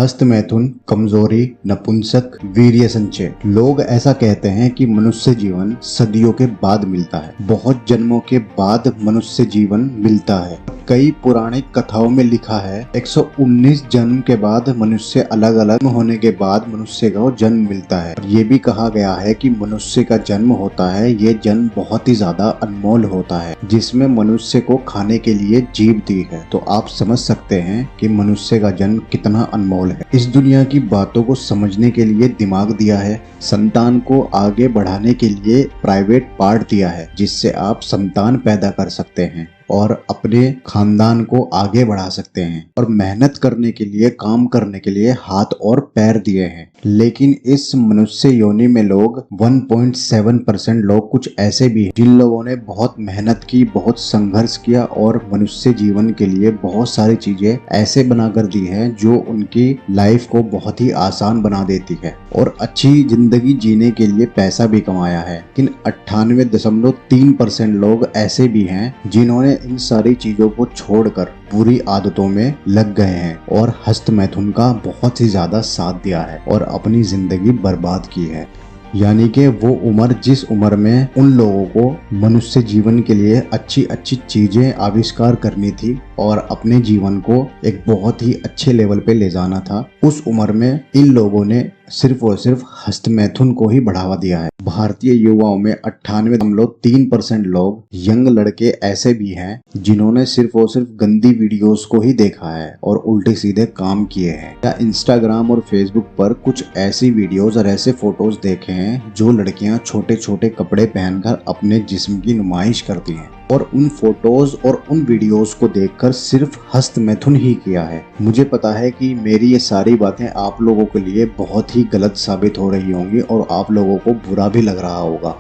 हस्त मैथुन, कमजोरी, नपुंसक, वीर्य संचय। लोग ऐसा कहते हैं कि मनुष्य जीवन सदियों के बाद मिलता है, बहुत जन्मों के बाद मनुष्य जीवन मिलता है। कई पौराणिक कथाओं में लिखा है 119 जन्म के बाद मनुष्य अलग अलग होने के बाद मनुष्य को जन्म मिलता है। ये भी कहा गया है कि मनुष्य का जन्म होता है, ये जन्म बहुत ही ज्यादा अनमोल होता है, जिसमें मनुष्य को खाने के लिए जीव दी है। तो आप समझ सकते हैं कि मनुष्य का जन्म कितना अनमोल है। इस दुनिया की बातों को समझने के लिए दिमाग दिया है, संतान को आगे बढ़ाने के लिए प्राइवेट पार्ट दिया है, जिससे आप संतान पैदा कर सकते हैं और अपने खानदान को आगे बढ़ा सकते हैं। और मेहनत करने के लिए, काम करने के लिए हाथ और पैर दिए हैं। लेकिन इस मनुष्य योनि में लोग 1.7% लोग कुछ ऐसे भी हैं जिन लोगों ने बहुत मेहनत की, बहुत संघर्ष किया और मनुष्य जीवन के लिए बहुत सारी चीजें ऐसे बनाकर दी है जो उनकी लाइफ को बहुत ही आसान बना देती है और अच्छी जिंदगी जीने के लिए पैसा भी कमाया है। लेकिन 98.3% लोग ऐसे भी हैं जिन्होंने इन सारी चीजों को छोड़कर बुरी आदतों में लग गए हैं और हस्त मैथुन का बहुत ही ज्यादा साथ दिया है और अपनी जिंदगी बर्बाद की है। यानी कि वो उम्र, जिस उम्र में उन लोगों को मनुष्य जीवन के लिए अच्छी अच्छी चीजें आविष्कार करनी थी और अपने जीवन को एक बहुत ही अच्छे लेवल पे ले जाना था, उस उम्र में इन लोगों ने सिर्फ और सिर्फ हस्त मैथुन को ही बढ़ावा दिया है। भारतीय युवाओं में 98.3% लोग, यंग लड़के ऐसे भी हैं जिन्होंने सिर्फ और सिर्फ गंदी वीडियोस को ही देखा है और उल्टे सीधे काम किए हैं, या इंस्टाग्राम और फेसबुक पर कुछ ऐसी वीडियोस और ऐसे फोटोज देखे हैं जो लड़कियां छोटे छोटे कपड़े पहनकर अपने जिस्म की नुमाइश करती हैं और उन फोटोज और उन वीडियोस को देखकर सिर्फ हस्त मैथुन ही किया है। मुझे पता है कि मेरी ये सारी बातें आप लोगों के लिए बहुत ही गलत साबित हो रही होंगी और आप लोगों को बुरा भी लग रहा होगा,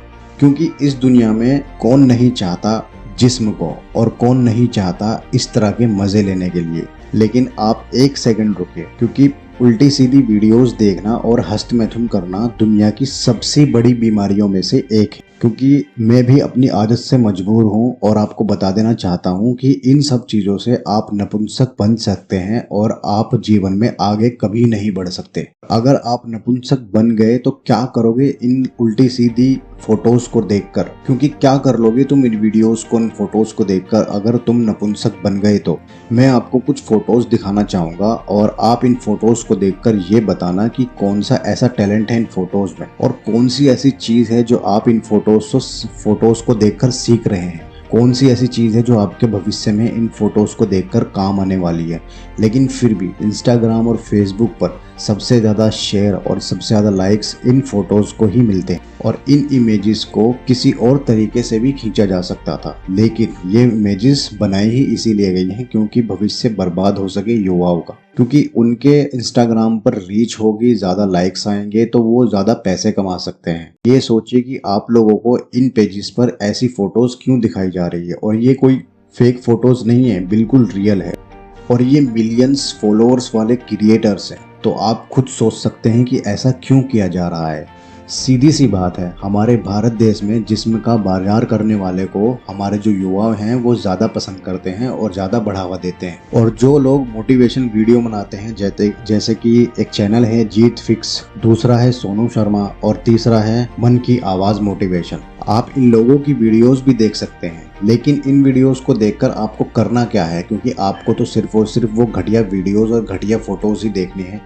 क्योंकि इस दुनिया में कौन नहीं चाहता जिस्म को और कौन नहीं चाहता इस तरह के मजे लेने के लिए। लेकिन आप एक सेकंड रुकिए, क्योंकि उल्टी सीधी वीडियोस देखना और हस्त मैथुन करना दुनिया की सबसे बड़ी बीमारियों में से एक है। क्योंकि मैं भी अपनी आदत से मजबूर हूँ और आपको बता देना चाहता हूँ कि इन सब चीजों से आप नपुंसक बन सकते हैं और आप जीवन में आगे कभी नहीं बढ़ सकते। अगर आप नपुंसक बन गए तो क्या करोगे इन उल्टी सीधी फोटोज को देखकर? क्योंकि क्या कर लोगे तुम इन वीडियोस को, इन फोटोज को देखकर, अगर तुम नपुंसक बन गए तो? मैं आपको कुछ फोटोज दिखाना चाहूंगा और आप इन फोटोज को देखकर ये बताना कि कौन सा ऐसा टैलेंट है इन फोटोज में और कौन सी ऐसी चीज है जो आप इन फोटोज को देखकर सीख रहे हैं। कौन सी ऐसी चीज है जो आपके भविष्य में इन फोटोज को देखकर काम आने वाली है। लेकिन फिर भी इंस्टाग्राम और फेसबुक पर सबसे ज्यादा शेयर और सबसे ज्यादा लाइक्स इन फोटोज को ही मिलते हैं और इन इमेजेस को किसी और तरीके से भी खींचा जा सकता था, लेकिन ये इमेजेस बनाई ही इसीलिए गई हैं क्योंकि भविष्य बर्बाद हो सके युवाओं का। क्योंकि उनके इंस्टाग्राम पर रीच होगी, ज्यादा लाइक्स आएंगे तो वो ज्यादा पैसे कमा सकते हैं। ये सोचिए कि आप लोगों को इन पेजेस पर ऐसी फोटोज क्यों दिखाई जा रही है, और ये कोई फेक फोटोज नहीं है, बिल्कुल रियल है और ये मिलियंस फॉलोअर्स वाले क्रिएटर्स हैं। तो आप खुद सोच सकते हैं कि ऐसा क्यों किया जा रहा है। सीधी सी बात है, हमारे भारत देश में जिस्म का बाजार करने वाले को हमारे जो युवा हैं वो ज़्यादा पसंद करते हैं और ज़्यादा बढ़ावा देते हैं। और जो लोग मोटिवेशन वीडियो बनाते हैं, जैसे कि एक चैनल है जीत फिक्स, दूसरा है सोनू शर्मा और तीसरा है मन की आवाज़ मोटिवेशन, आप इन लोगों की वीडियोस भी देख सकते हैं। लेकिन इन वीडियोस को देखकर आपको करना क्या है, क्योंकि आपको तो सिर्फ और सिर्फ वो घटिया वीडियोस और घटिया फोटोज ही देखनी है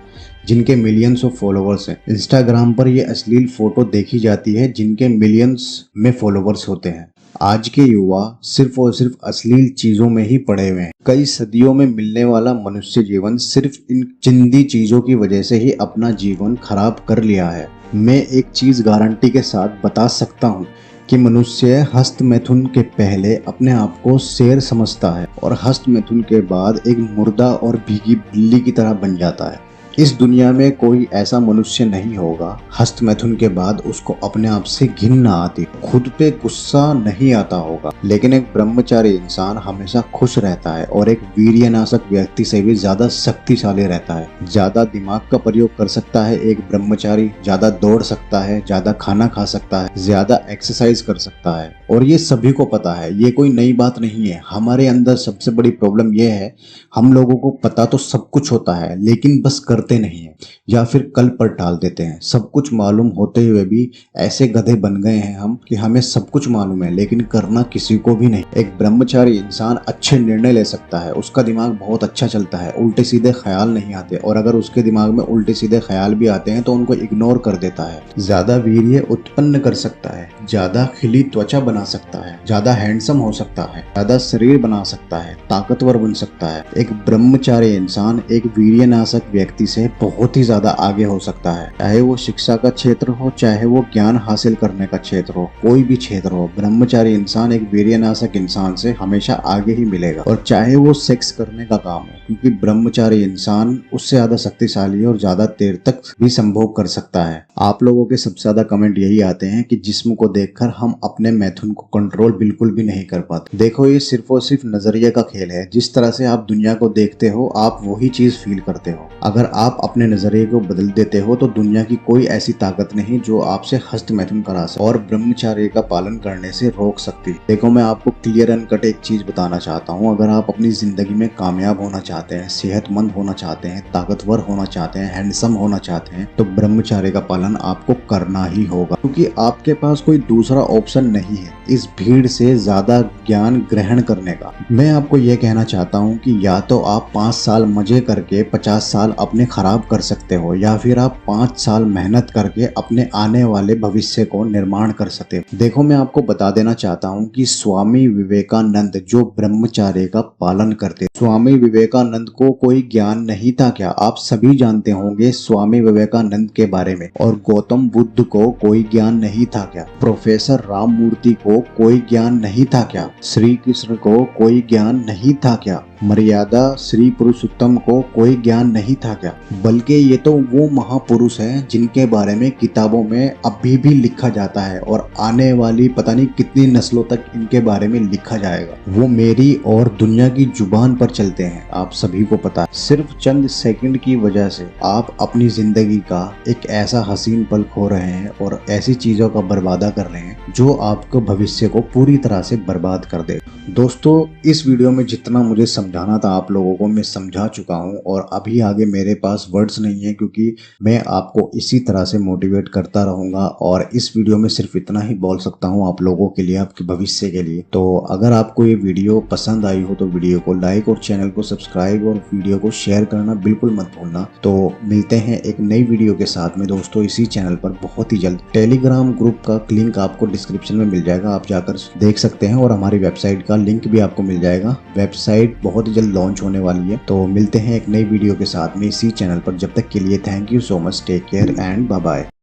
जिनके मिलियंस ऑफ फॉलोअर्स हैं। इंस्टाग्राम पर ये अश्लील फोटो देखी जाती है जिनके मिलियंस में फॉलोअर्स होते हैं। आज के युवा सिर्फ और सिर्फ अश्लील चीजों में ही पड़े हुए हैं। कई सदियों में मिलने वाला मनुष्य जीवन सिर्फ इन चिंदी चीजों की वजह से ही अपना जीवन खराब कर लिया है। मैं एक चीज गारंटी के साथ बता सकता हूँ कि मनुष्य हस्त मैथुन के पहले अपने आप को शेर समझता है और हस्त मैथुन के बाद एक मुर्दा और भीगी बिल्ली की तरह बन जाता है। इस दुनिया में कोई ऐसा मनुष्य नहीं होगा हस्त मैथुन के बाद उसको अपने आप से घिन ना आती, खुद पे गुस्सा नहीं आता होगा। लेकिन एक ब्रह्मचारी इंसान हमेशा खुश रहता है और एक वीर्यनाशक व्यक्ति से भी ज्यादा शक्तिशाली रहता है। ज्यादा दिमाग का प्रयोग कर सकता है एक ब्रह्मचारी, ज्यादा दौड़ सकता है, ज्यादा खाना खा सकता है, ज्यादा एक्सरसाइज कर सकता है और ये सभी को पता है। ये कोई नई बात नहीं है। हमारे अंदर सबसे बड़ी प्रॉब्लम ये है, हम लोगों को पता तो सब कुछ होता है लेकिन बस कर करते नहीं है या फिर कल पर टाल देते हैं। सब कुछ मालूम होते हुए भी ऐसे गधे बन गए हैं हम कि हमें सब कुछ मालूम है लेकिन करना किसी को भी नहीं। एक ब्रह्मचारी इंसान अच्छे निर्णय ले सकता है, उसका दिमाग बहुत अच्छा चलता है, उल्टे सीधे ख्याल नहीं आते, और अगर उसके दिमाग में उल्टे सीधे ख्याल भी आते हैं तो उनको इग्नोर कर देता है। ज्यादा वीर्य उत्पन्न कर सकता है, ज्यादा खिली त्वचा बना सकता है, ज्यादा हैंडसम हो सकता है, ज्यादा शरीर बना सकता है, ताकतवर बन सकता है। एक ब्रह्मचारी इंसान एक वीर्यनाशक व्यक्ति से बहुत ही ज्यादा आगे हो सकता है। चाहे वो शिक्षा का क्षेत्र हो, चाहे वो ज्ञान हासिल करने का क्षेत्र हो, कोई भी क्षेत्र हो, ब्रह्मचारी इंसान एक वीर्यनाशक इंसान से हमेशा आगे ही मिलेगा। और चाहे वो सेक्स करने का काम हो, क्योंकि ब्रह्मचारी इंसान उससे ज्यादा शक्तिशाली है और ज्यादा देर तक भी संभोग कर सकता है। आप लोगों के सबसे ज्यादा कमेंट यही आते हैं कि जिस्म को देखकर हम अपने मैथुन को कंट्रोल बिल्कुल भी नहीं कर पाते। देखो, ये सिर्फ और सिर्फ नजरिए का खेल है। जिस तरह से आप दुनिया को देखते हो, आप वही चीज फील करते हो। अगर आप अपने नजरिए को बदल देते हो तो दुनिया की कोई ऐसी ताकत नहीं जो आपसे हस्त मैथुन करा सके और ब्रह्मचर्य का पालन करने से रोक सकती है। देखो, मैं आपको क्लियर एंड कट एक चीज बताना चाहता हूँ। अगर आप अपनी जिंदगी में कामयाब होना चाहते हैं, सेहतमंद होना चाहते हैं, ताकतवर होना चाहते हैं, हैंडसम होना चाहते हैं, तो ब्रह्मचर्य का पालन आपको करना ही होगा, क्योंकि आपके पास कोई दूसरा ऑप्शन नहीं है इस भीड़ से ज्यादा ज्ञान ग्रहण करने का। मैं आपको यह कहना चाहता हूँ कि या तो आप 5 साल मजे करके 50 साल अपने खराब कर सकते हो, या फिर आप 5 साल मेहनत करके अपने आने वाले भविष्य को निर्माण कर सकते हो। देखो, मैं आपको बता देना चाहता हूँ कि स्वामी विवेकानंद जो ब्रह्मचर्य का पालन करते, स्वामी विवेकानंद को कोई ज्ञान नहीं था क्या? आप सभी जानते होंगे स्वामी विवेकानंद के बारे में। और गौतम बुद्ध को कोई ज्ञान नहीं था क्या? प्रोफेसर राम मूर्ति को कोई ज्ञान नहीं था क्या? श्री कृष्ण को कोई ज्ञान नहीं था क्या? मर्यादा श्री पुरुषोत्तम को कोई ज्ञान नहीं था क्या? बल्कि ये तो वो महापुरुष हैं जिनके बारे में किताबों में अभी भी लिखा जाता है और आने वाली पता नहीं कितनी नस्लों तक इनके बारे में लिखा जाएगा। वो मेरी और दुनिया की जुबान पर चलते हैं, आप सभी को पता है। सिर्फ चंद सेकंड की वजह से आप अपनी जिंदगी का एक ऐसा हसीन पल खो रहे हैं और ऐसी चीजों का बर्बादा कर रहे हैं जो आपको भविष्य को पूरी तरह से बर्बाद कर दे। दोस्तों, इस वीडियो में जितना मुझे समझाना था आप लोगों को मैं समझा चुका हूं और अभी आगे मेरे पास वर्ड्स नहीं है, क्योंकि मैं आपको इसी तरह से मोटिवेट करता रहूंगा और इस वीडियो में सिर्फ इतना ही बोल सकता हूं आप लोगों के लिए, आपके भविष्य के लिए। तो अगर आपको ये वीडियो पसंद आई हो तो वीडियो को लाइक और चैनल को सब्सक्राइब और वीडियो को शेयर करना बिल्कुल मत भूलना। तो मिलते हैं एक नई वीडियो के साथ में दोस्तों इसी चैनल पर बहुत ही जल्द। टेलीग्राम ग्रुप का लिंक आपको डिस्क्रिप्शन में मिल जाएगा, आप जाकर देख सकते हैं, और हमारी वेबसाइट का लिंक भी आपको मिल जाएगा। वेबसाइट बहुत जल्द लॉन्च होने वाली है। तो मिलते हैं एक नई वीडियो के साथ में इसी चैनल पर। जब तक के लिए thank you so much, take care and bye bye.